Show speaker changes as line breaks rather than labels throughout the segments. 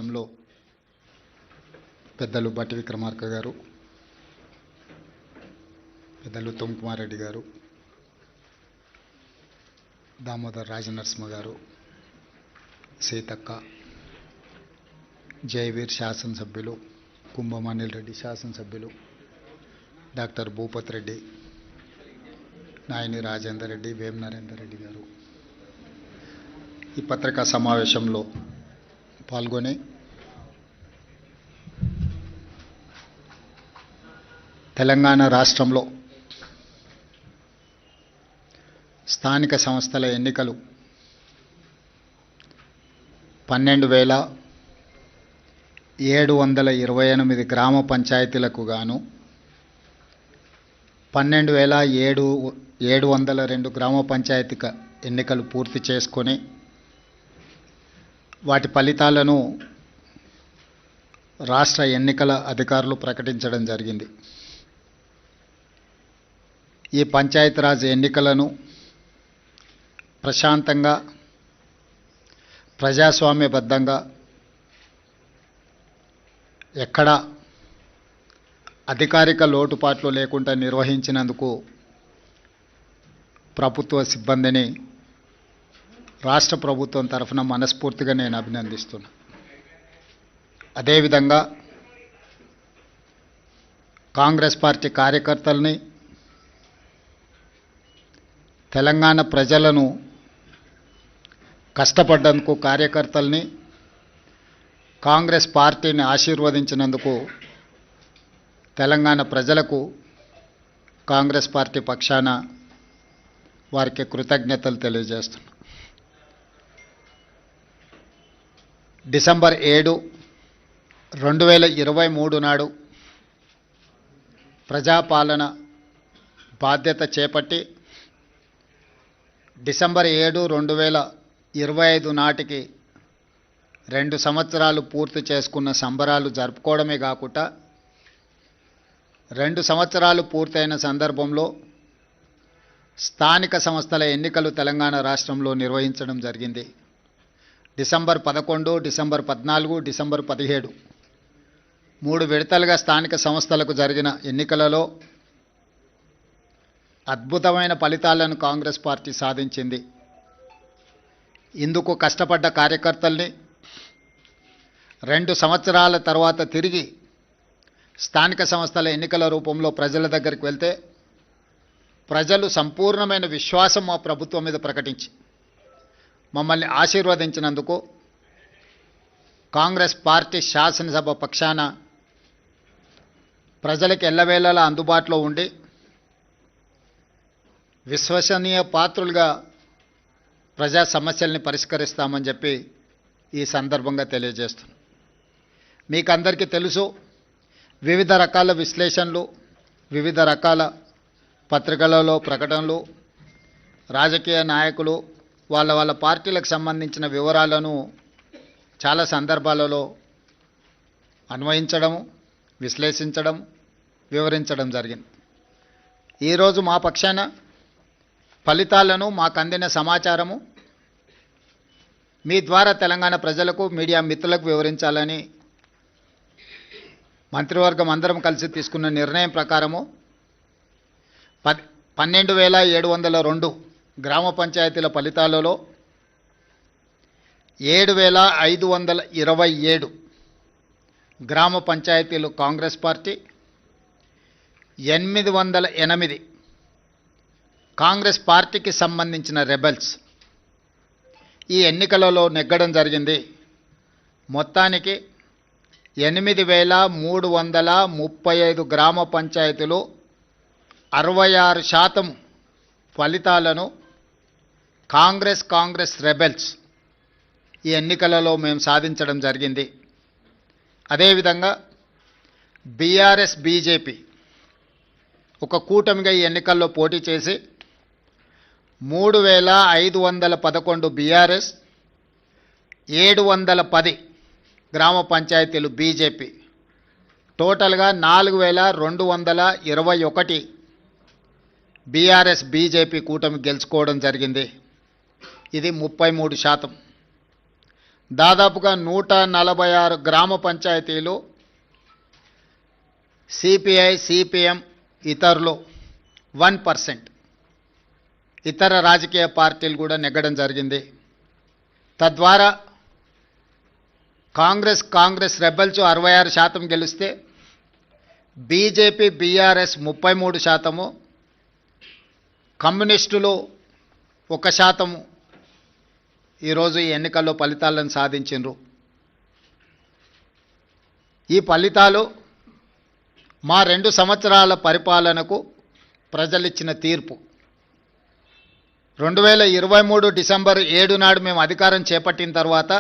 సమావేశంలో పెద్దలు బట్టి విక్రమార్క గారు, పెద్దలు ఉత్తమ్ కుమార్ రెడ్డి గారు, దామోదర్ రాజనరసింహ గారు, సీతక్క, జయవీర్ శాసనసభ్యులు, కుంభమణిల్ రెడ్డి శాసనసభ్యులు, డాక్టర్ భూపత్ రెడ్డి, నాయని రాజేందర్ రెడ్డి, వేం నరేందర్ రెడ్డి గారు ఈ పత్రికా సమావేశంలో పాల్గొని తెలంగాణ రాష్ట్రంలో స్థానిక సంస్థల ఎన్నికలు 12,728 గ్రామ పంచాయతీలకు గాను 12,702 గ్రామ పంచాయతీ ఎన్నికలు పూర్తి చేసుకొని వాటి ఫలితాలను రాష్ట్ర ఎన్నికల అధికారులు ప్రకటించడం జరిగింది. ఈ పంచాయతీరాజ్ ఎన్నికలను ప్రశాంతంగా, ప్రజాస్వామ్యబద్ధంగా, ఎక్కడా అధికారిక లోటుపాట్లు లేకుండా నిర్వహించినందుకు ప్రభుత్వ సిబ్బందిని రాష్ట్ర ప్రభుత్వం తరఫున మనస్ఫూర్తిగా నేను అభినందిస్తున్నా. అదేవిధంగా కాంగ్రెస్ పార్టీ కార్యకర్తల్ని, తెలంగాణ ప్రజలను కష్టపడ్డందుకు కార్యకర్తల్ని, కాంగ్రెస్ పార్టీని ఆశీర్వదించినందుకు తెలంగాణ ప్రజలకు కాంగ్రెస్ పార్టీ పక్షాన వారికి కృతజ్ఞతలు తెలియజేస్తున్నాను. డిసెంబర్ 7, 2023 నాడు ప్రజాపాలన బాధ్యత చేపట్టి డిసెంబర్ 7, 2025 నాటికి 2 సంవత్సరాలు పూర్తి చేసుకున్న సంబరాలు జరుపుకోవడమే కాకుండా 2 సంవత్సరాలు పూర్తయిన సందర్భంలో స్థానిక సంస్థల ఎన్నికలు తెలంగాణ రాష్ట్రంలో నిర్వహించడం జరిగింది. డిసెంబర్ 11, డిసెంబర్ 14, డిసెంబర్ 17 3 విడతలుగా స్థానిక సంస్థలకు జరిగిన ఎన్నికలలో అద్భుతమైన ఫలితాలను కాంగ్రెస్ పార్టీ సాధించింది. ఇందుకు కష్టపడ్డ కార్యకర్తల్ని 2 సంవత్సరాల తర్వాత తిరిగి స్థానిక సంస్థల ఎన్నికల రూపంలో ప్రజల దగ్గరికి వెళ్తే ప్రజలు సంపూర్ణమైన విశ్వాసం మా ప్రభుత్వం మీద ప్రకటించి మమ్మల్ని ఆశీర్వదించినందుకు కాంగ్రెస్ పార్టీ శాసనసభ పక్షాన ప్రజలకు ఎల్లవేళలా అందుబాటులో ఉండి విశ్వసనీయ పాత్రులుగా ప్రజా సమస్యల్ని పరిష్కరిస్తామని చెప్పి ఈ సందర్భంగా తెలియజేస్తున్నాను. మీకు అందరికీ తెలుసు, వివిధ రకాల విశ్లేషణలు, వివిధ రకాల పత్రికలలో ప్రకటనలు, రాజకీయ నాయకులు వాళ్ళ పార్టీలకు సంబంధించిన వివరాలను చాలా సందర్భాలలో అన్వయించడం, విశ్లేషించడం, వివరించడం జరిగింది. ఈరోజు మా పక్షాన ఫలితాలను, మాకు అందిన సమాచారము మీ ద్వారా తెలంగాణ ప్రజలకు, మీడియా మిత్రులకు వివరించాలని మంత్రివర్గం అందరం కలిసి తీసుకున్న నిర్ణయం ప్రకారము 12,702 గ్రామ పంచాయతీల ఫలితాలలో 7,527 గ్రామ పంచాయతీలు కాంగ్రెస్ పార్టీ, 808 కాంగ్రెస్ పార్టీకి సంబంధించిన రెబెల్స్ ఈ ఎన్నికలలో నెగ్గడం జరిగింది. మొత్తానికి 8,335 గ్రామ పంచాయతీలు 66% ఫలితాలను కాంగ్రెస్ రెబెల్స్ ఈ ఎన్నికలలో మేము సాధించడం జరిగింది. అదేవిధంగా బీఆర్ఎస్, బీజేపీ ఒక కూటమిగా ఈ ఎన్నికల్లో పోటీ చేసి 3,511 బీఆర్ఎస్, 710 గ్రామ పంచాయతీలు బీజేపీ, టోటల్గా 4,221 బీఆర్ఎస్ బీజేపీ కూటమి గెలుచుకోవడం జరిగింది. ఇది 33%. దాదాపుగా 146 గ్రామ పంచాయతీలు సిపిఐ సిపిఎం ఇతరులు 1%, ఇతర రాజకీయ పార్టీలు కూడా నెగ్గడం జరిగింది. తద్వారా కాంగ్రెస్ రెబెల్స్ 66% గెలిస్తే బీజేపీ బీఆర్ఎస్ 33%, కమ్యూనిస్టులు 1% ఈరోజు ఈ ఎన్నికల్లో ఫలితాలను సాధించిండ్రు. ఈ ఫలితాలు మా 2 సంవత్సరాల పరిపాలనకు ప్రజలిచ్చిన తీర్పు. 2023 డిసెంబర్ 7 నాడు మేము అధికారం చేపట్టిన తర్వాత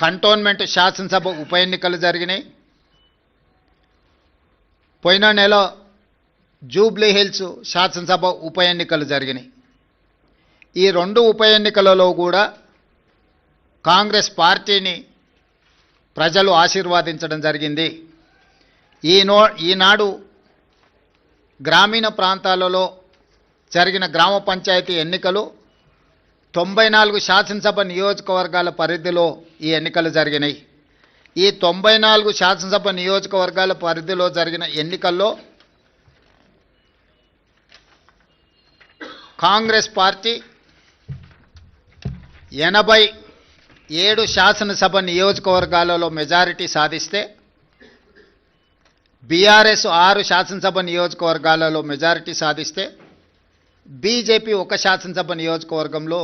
కంటోన్మెంట్ శాసనసభ ఉప ఎన్నికలు జరిగినాయి. పోయిన నెల జూబ్లీ హిల్స్ శాసనసభ ఉప ఎన్నికలు జరిగినాయి. ఈ 2 ఉప ఎన్నికలలో కూడా కాంగ్రెస్ పార్టీని ప్రజలు ఆశీర్వాదించడం జరిగింది. ఈనాడు గ్రామీణ ప్రాంతాలలో జరిగిన గ్రామ పంచాయతీ ఎన్నికలు 94 శాసనసభ నియోజకవర్గాల పరిధిలో ఈ ఎన్నికలు జరిగినాయి. ఈ 94 శాసనసభ నియోజకవర్గాల పరిధిలో జరిగిన ఎన్నికల్లో కాంగ్రెస్ పార్టీ 87 శాసనసభ నియోజకవర్గాలలో మెజారిటీ సాధిస్తే బీఆర్ఎస్ 6 శాసనసభ నియోజకవర్గాలలో మెజారిటీ సాధిస్తే బీజేపీ 1 శాసనసభ నియోజకవర్గంలో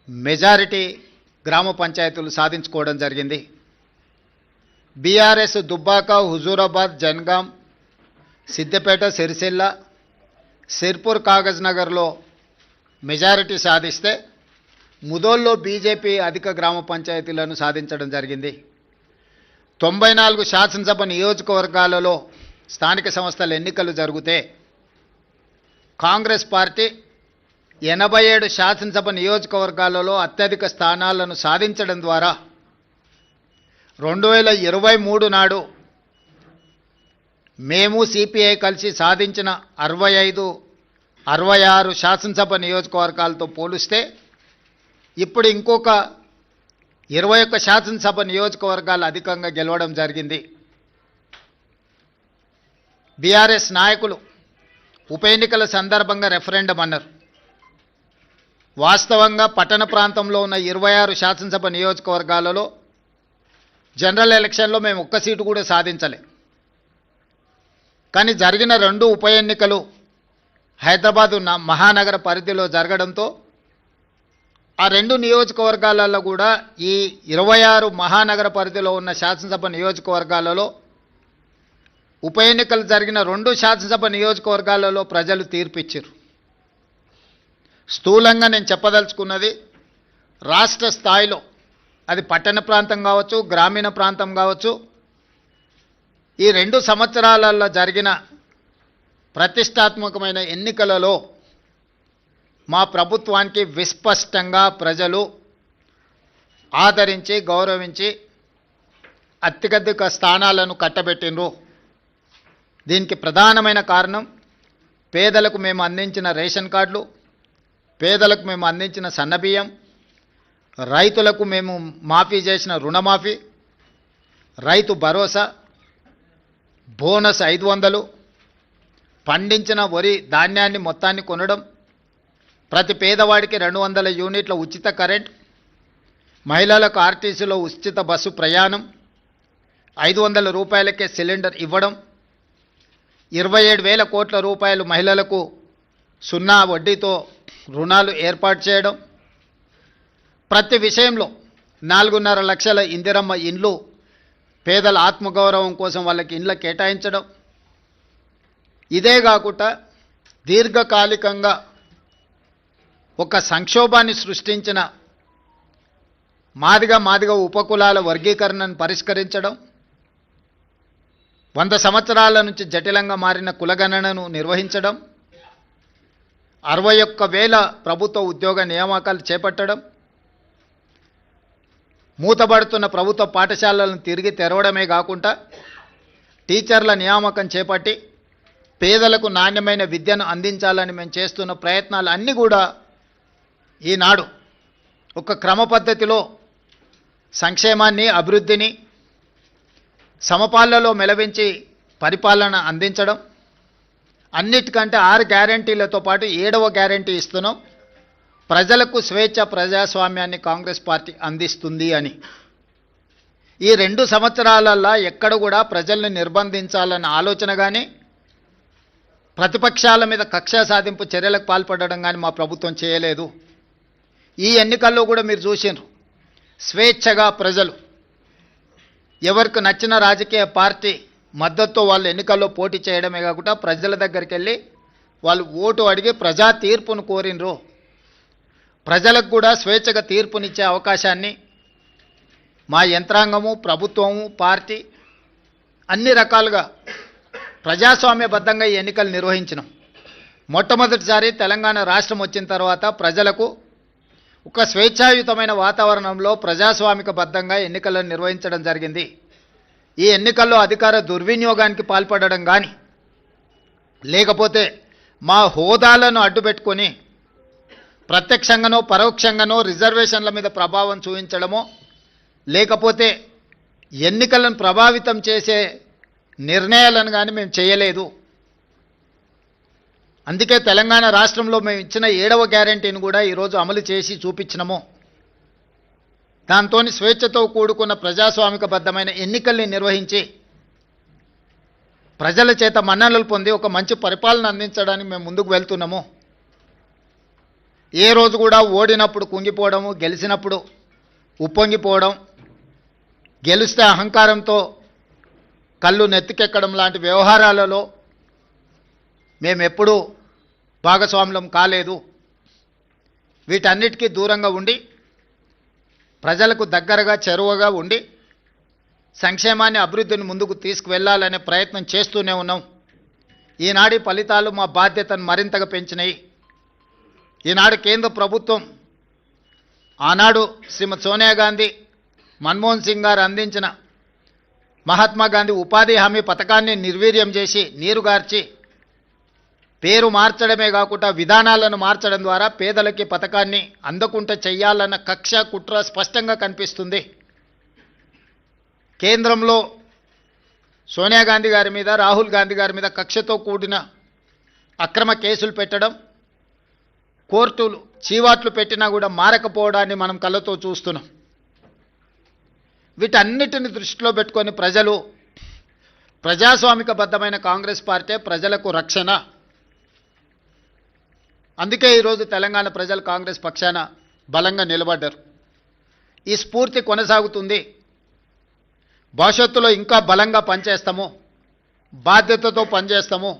మెజారిటీ గ్రామ పంచాయతీలు సాధించుకోవడం జరిగింది. బీఆర్ఎస్ దుబ్బాక, హుజూరాబాద్, జన్గాం, సిద్దిపేట, సిరిసిల్ల, సిర్పూర్, కాగజ్ నగర్లో మెజారిటీ సాధిస్తే ముదోల్లో బీజేపీ అధిక గ్రామ పంచాయతీలను సాధించడం జరిగింది. 94 శాసనసభ నియోజకవర్గాలలో స్థానిక సంస్థల ఎన్నికలు జరిగితే కాంగ్రెస్ పార్టీ 87 శాసనసభ నియోజకవర్గాలలో అత్యధిక స్థానాలను సాధించడం ద్వారా 2023 నాడు మేము సిపిఐ కలిసి సాధించిన 65-66 శాసనసభ నియోజకవర్గాలతో పోలిస్తే ఇప్పుడు ఇంకొక 21 శాసనసభ నియోజకవర్గాలు అధికంగా గెలవడం జరిగింది. బీఆర్ఎస్ నాయకులు ఉప ఎన్నికల సందర్భంగా రెఫరెండం అన్నారు. వాస్తవంగా పట్టణ ప్రాంతంలో ఉన్న 26 శాసనసభ నియోజకవర్గాలలో జనరల్ ఎలక్షన్లో మేము 1 సీటు కూడా సాధించలే. కానీ జరిగిన 2 ఉప ఎన్నికలు హైదరాబాదు మహానగర పరిధిలో జరగడంతో ఆ 2 నియోజకవర్గాలలో కూడా ఈ 26 మహానగర పరిధిలో ఉన్న శాసనసభ నియోజకవర్గాలలో ఉప ఎన్నికలు జరిగిన 2 శాసనసభ నియోజకవర్గాలలో ప్రజలు తీర్పిచ్చారు. స్థూలంగా నేను చెప్పదలుచుకున్నది, రాష్ట్ర స్థాయిలో అది పట్టణ ప్రాంతం కావచ్చు, గ్రామీణ ప్రాంతం కావచ్చు, ఈ 2 సంవత్సరాలలో జరిగిన ప్రతిష్టాత్మకమైన ఎన్నికలలో మా ప్రభుత్వానికి విస్పష్టంగా ప్రజలు ఆదరించి గౌరవించి అత్యధిక స్థానాలను కట్టబెట్టినరు. దీనికి ప్రధానమైన కారణం పేదలకు మేము అందించిన రేషన్ కార్డులు, పేదలకు మేము అందించిన సన్నబియ్యం, రైతులకు మేము మాఫీ చేసిన రుణమాఫీ, రైతు భరోసా, బోనస్ 500, పండించిన వరి ధాన్యాన్ని మొత్తాన్ని కొనడం, ప్రతి పేదవాడికి 200 యూనిట్ల ఉచిత కరెంట్, మహిళలకు ఆర్టీసీలో ఉచిత బస్సు ప్రయాణం, 500 రూపాయలకే సిలిండర్ ఇవ్వడం, 27,000 కోట్ల రూపాయలు మహిళలకు 0 వడ్డీతో రుణాలు ఏర్పాటు చేయడం, ప్రతి విషయంలో 4.5 లక్షల ఇందిరమ్మ ఇండ్లు పేదల ఆత్మగౌరవం కోసం వాళ్ళకి ఇండ్ల కేటాయించడం. ఇదే కాకుండా దీర్ఘకాలికంగా ఒక సంక్షోభాన్ని సృష్టించిన మాదిగ ఉపకులాల వర్గీకరణను పరిష్కరించడం, 100 సంవత్సరాల నుంచి జటిలంగా మారిన కులగణనను నిర్వహించడం, 61,000 ప్రభుత్వ ఉద్యోగ నియామకాలు చేపట్టడం, మూతబడుతున్న ప్రభుత్వ పాఠశాలలను తిరిగి తెరవడమే కాకుండా టీచర్ల నియామకం చేపట్టి పేదలకు నాణ్యమైన విద్యను అందించాలని మేము చేస్తున్న ప్రయత్నాలు అన్నీ కూడా ఈనాడు ఒక క్రమ పద్ధతిలో సంక్షేమాన్ని, అభివృద్ధిని సమపాళ్లలో మెలవించి పరిపాలన అందించడం, అన్నిటికంటే 6 గ్యారంటీలతో పాటు 7వ గ్యారంటీ ఇస్తున్నాం, ప్రజలకు స్వేచ్ఛ, ప్రజాస్వామ్యాన్ని కాంగ్రెస్ పార్టీ అందిస్తుంది అని. ఈ 2 సంవత్సరాలల్లో ఎక్కడ కూడా ప్రజల్ని నిర్బంధించాలన్న ఆలోచన కానీ, ప్రతిపక్షాల మీద కక్ష సాధింపు చర్యలకు పాల్పడడం కానీ మా ప్రభుత్వం చేయలేదు. ఈ ఎన్నికల్లో కూడా మీరు చూసినారు, స్వేచ్ఛగా ప్రజలు ఎవరికి నచ్చిన రాజకీయ పార్టీ మద్దతుతో వాళ్ళు ఎన్నికల్లో పోటీ చేయడమే కాకుండా ప్రజల దగ్గరికి వెళ్ళి వాళ్ళు ఓటు అడిగి ప్రజా తీర్పును కోరినరు. ప్రజలకు కూడా స్వేచ్ఛగా తీర్పునిచ్చే అవకాశాన్ని మా యంత్రాంగము, ప్రభుత్వము, పార్టీ అన్ని రకాలుగా ప్రజాస్వామ్యబద్ధంగా ఈ ఎన్నికలు నిర్వహించినాం. మొట్టమొదటిసారి తెలంగాణ రాష్ట్రం వచ్చిన తర్వాత ప్రజలకు ఒక స్వేచ్ఛాయుతమైన వాతావరణంలో ప్రజాస్వామికబద్ధంగా ఎన్నికలను నిర్వహించడం జరిగింది. ఈ ఎన్నికల్లో అధికార దుర్వినియోగానికి పాల్పడడం కానీ, లేకపోతే మా హోదాలను అడ్డుపెట్టుకొని ప్రత్యక్షంగానో పరోక్షంగానో రిజర్వేషన్ల మీద ప్రభావం చూపించడమో, లేకపోతే ఎన్నికలను ప్రభావితం చేసే నిర్ణయాలను కానీ మేము చేయలేదు. అందుకే తెలంగాణ రాష్ట్రంలో మేము ఇచ్చిన 7వ గ్యారంటీని కూడా ఈరోజు అమలు చేసి చూపించినాము. దాంతో స్వేచ్ఛతో కూడుకున్న ప్రజాస్వామికబద్ధమైన ఎన్నికల్ని నిర్వహించి ప్రజల చేత మన్ననలు పొంది ఒక మంచి పరిపాలన అందించడానికి మేము ముందుకు వెళ్తున్నాము. ఏ రోజు కూడా ఓడినప్పుడు కుంగిపోవడము, గెలిచినప్పుడు ఉప్పొంగిపోవడం, గెలిస్తే అహంకారంతో కళ్ళు నెత్తికెక్కడం లాంటి వ్యవహారాలలో మేమెప్పుడూ భాగస్వాములం కాలేదు. వీటన్నిటికీ దూరంగా ఉండి ప్రజలకు దగ్గరగా, చెరువగా ఉండి సంక్షేమాన్ని, అభివృద్ధిని ముందుకు తీసుకువెళ్ళాలనే ప్రయత్నం చేస్తూనే ఉన్నాం. ఈనాటి ఫలితాలు మా బాధ్యతను మరింతగా పెంచినాయి. ఈనాడు కేంద్ర ప్రభుత్వం ఆనాడు శ్రీమతి సోనియా గాంధీ, మన్మోహన్ సింగ్ గారు అందించిన మహాత్మా గాంధీ ఉపాధి హామీ పథకాన్ని నిర్వీర్యం చేసి, నీరుగార్చి, పేరు మార్చడమే కాకుండా విధానాలను మార్చడం ద్వారా పేదలకి పథకాన్ని అందకుండా చెయ్యాలన్న కక్ష, కుట్ర స్పష్టంగా కనిపిస్తుంది. కేంద్రంలో సోనియా గాంధీ గారి మీద, రాహుల్ గాంధీ గారి మీద కక్షతో కూడిన అక్రమ కేసులు పెట్టడం, కోర్టులు చీవాట్లు పెట్టినా కూడా మారకపోవడాన్ని మనం కళ్ళతో చూస్తున్నాం. వీటన్నిటిని దృష్టిలో పెట్టుకొని ప్రజలు ప్రజాస్వామికబద్ధమైన కాంగ్రెస్ పార్టీ ప్రజలకు రక్షణ. అందుకే ఈరోజు తెలంగాణ ప్రజలు కాంగ్రెస్ పక్షాన బలంగా నిలబడ్డారు. ఈ స్ఫూర్తి కొనసాగుతుంది. భవిష్యత్తులో ఇంకా బలంగా పనిచేస్తాము, బాధ్యతతో పనిచేస్తాము.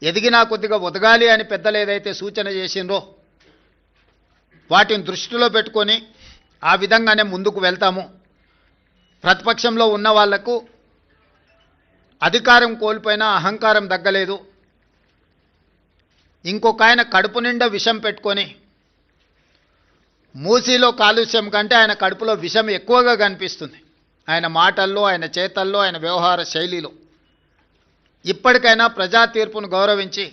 ఎదిగినా కొద్దిగా ఒదగాలి అని పెద్దలు ఏదైతే సూచన చేసిండ్రో వాటిని దృష్టిలో పెట్టుకొని ఆ విధంగానే ముందుకు వెళ్తాము. ప్రతిపక్షంలో ఉన్న వాళ్లకు అధికారం కోల్పోయినా అహంకారం తగ్గలేదు. ఇంకొక ఆయన కడుపు నిండా విషం పెట్టుకొని, మూసీలో కాలుష్యం కంటే ఆయన కడుపులో విషం ఎక్కువగా కనిపిస్తుంది, ఆయన మాటల్లో, ఆయన చేతల్లో, ఆయన వ్యవహార శైలిలో. ఇప్పటికైనా ప్రజా తీర్పును గౌరవించి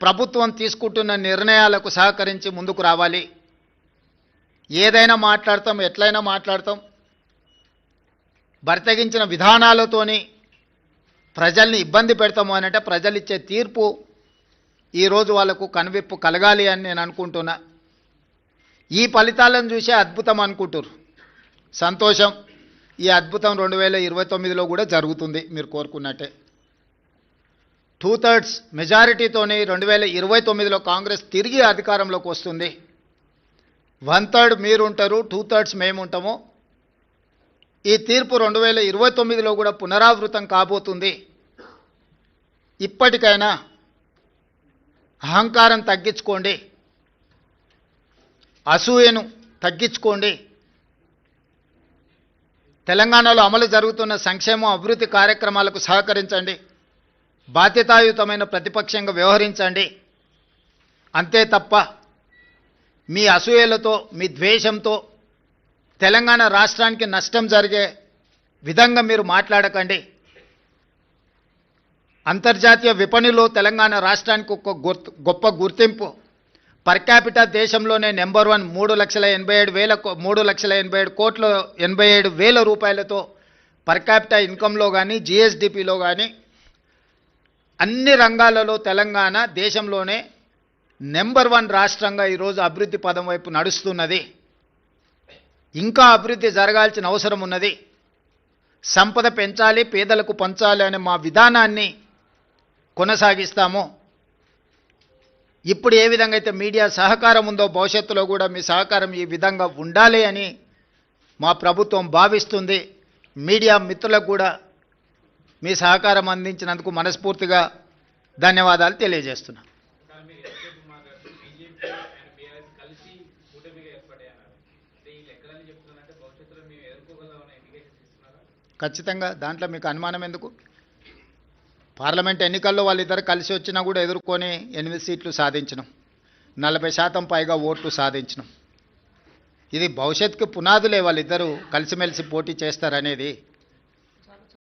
ప్రభుత్వం తీసుకుంటున్న నిర్ణయాలకు సహకరించి ముందుకు రావాలి. ఏదైనా మాట్లాడతాం, ఎట్లయినా మాట్లాడతాం. బర్తగించిన విధానాలతోని ప్రజల్ని ఇబ్బంది పెడతాము అనంటే ప్రజలు ఇచ్చే తీర్పు ఈరోజు వాళ్లకు కనువిప్పు కలగాలి అని నేను అనుకుంటున్నా. ఈ ఫలితాలను చూసే అద్భుతం అనుకుంటారు. సంతోషం. ఈ అద్భుతం 2029లో కూడా జరుగుతుంది మీరు కోరుకున్నట్టే. 2/3 మెజారిటీతోని 2029లో కాంగ్రెస్ తిరిగి అధికారంలోకి వస్తుంది. 1/3 మీరు ఉంటారు, 2/3 మేము ఉంటాము. ఈ తీర్పు 2029లో కూడా పునరావృతం కాబోతుంది. ఇప్పటికైనా అహంకారం తగ్గించుకోండి, అసూయను తగ్గించుకోండి. తెలంగాణలో అమలు జరుగుతున్న సంక్షేమ అభివృద్ధి కార్యక్రమాలకు సహకరించండి. బాధ్యతాయుతమైన ప్రతిపక్షంగా వ్యవహరించండి. అంతే తప్ప మీ అసూయలతో, మీ ద్వేషంతో తెలంగాణ రాష్ట్రానికి నష్టం జరిగే విధంగా మీరు మాట్లాడకండి. అంతర్జాతీయ విపణిలో తెలంగాణ రాష్ట్రానికి ఒక గొప్ప గుర్తింపు, పర్ క్యాపిటా దేశంలోనే నెంబర్ 1 3,87,000 రూపాయలతో పర్ క్యాపిటా ఇన్కంలో కానీ జిఎస్డిపిలో కానీ అన్ని రంగాలలో తెలంగాణ దేశంలోనే నెంబర్ 1 రాష్ట్రంగా ఈరోజు అభివృద్ధి పదం వైపు నడుస్తున్నది. ఇంకా అభివృద్ధి జరగాల్సిన అవసరం ఉన్నది. సంపద పెంచాలి, పేదలకు పంచాలి అనే మా విధానాన్ని కొనసాగిస్తాము. ఇప్పుడు ఏ విధంగా అయితే మీడియా సహకారం ఉందో భవిష్యత్తులో కూడా మీ సహకారం ఈ విధంగా ఉండాలి అని మా ప్రభుత్వం భావిస్తుంది. మీడియా మిత్రులకు కూడా మీ సహకారం అందించినందుకు మనస్ఫూర్తిగా ధన్యవాదాలు తెలియజేస్తున్నాను. ఖచ్చితంగా దాంట్లో మీకు అనుమానం ఎందుకు? పార్లమెంట్ ఎన్నికల్లో వాళ్ళిద్దరు కలిసి వచ్చినా కూడా ఎదుర్కొని 8 సీట్లు సాధించినాం, 40% పైగా ఓట్లు సాధించినాం. ఇది భవిష్యత్తుకు పునాదులే వాళ్ళిద్దరూ కలిసిమెలిసి పోటీ చేస్తారనేది.